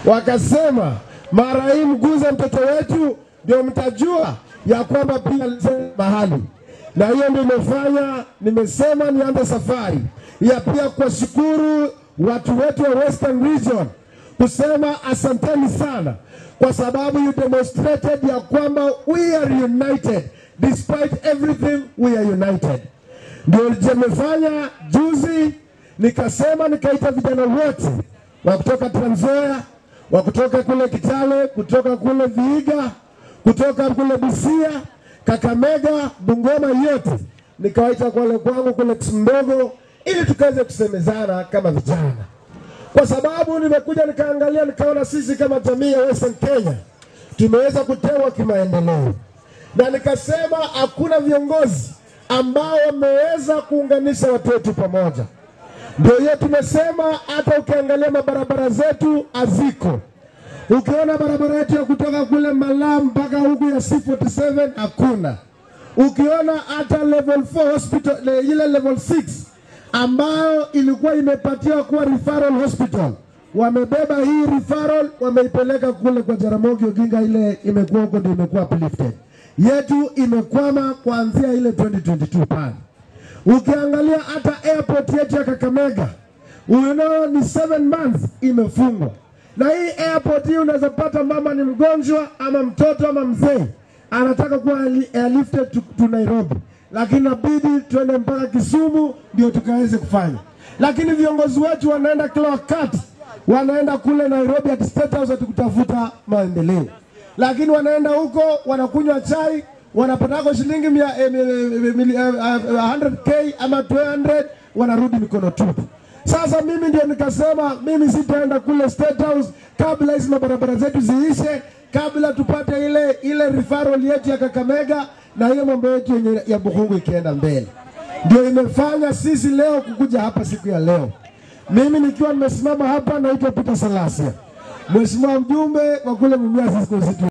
Wakasema mara hii mguze mtoto wetu ndio mtajua ya kwamba pia mahali. Na hiyo ndio imefanya nimesema nianze safari ya pia kuwashukuru watu wetu wa Western Region, kusema asanteni sana kwa sababu you demonstrated ya kwamba we are united despite everything. We are united. Ndio nimefanya juzi nikasema nikaita vijana wote wa kutoka Trans Nzoia, wa kutoka kule Kitale, kutoka kule Vihiga, kutoka kule Busia, Kakamega, Bungoma yote. Nikawaita kule kwangu kule Kisundogo ili tukaweze kusemezana kama vijana. Kwa sababu nimekuja nikaangalia nikaona sisi kama jamii ya Western Kenya tumeweza kutewa kimaendeleo. Na nikasema hakuna viongozi ambao wameweza kuunganisha watu wetu pamoja. Ndio hiyo tumesema hata ukiangalia mabarabara zetu haziko. Ukiona barabara yetu ya kutoka kule Malaa mpaka huku ya C47 hakuna. Ukiona hata level 4 hospital ile level 6 ambayo ilikuwa imepatiwa kuwa referral hospital, wamebeba hii referral wameipeleka kule kwa Jaramogi Oginga, ile imekuwa huko ndio imekuwa uplifted. Yetu imekwama kuanzia ile 2022 pale. Ukiangalia hata airport yetu ya Kakamega, unaona ni 7 months imefungwa. Na hii airport hii unaweza pata mama ni mgonjwa ama mtoto ama mzee anataka kuwa airlifted to Nairobi, lakini inabidi tuende mpaka Kisumu ndio tukaweze kufanya. Lakini viongozi wetu wanaenda kila wakati, wanaenda kule Nairobi at State House kutafuta maendeleo. Lakini wanaenda huko wanakunywa chai, wanapata shilingi 100k ama 200, wanarudi mikono tupu. Sasa mimi ndio nikasema mimi sitaenda kule State House kabla hizo barabara zetu ziishe, kabla tupate ile referral yetu ya Kakamega na hiyo mambo yetu ya Bukhungu ikienda mbele. Ndio imefanya sisi leo kukuja hapa siku ya leo. Mimi nikiwa nimesimama hapa naitwa Peter Salasia, mheshimiwa mjumbe wa kule Mumias Constituency.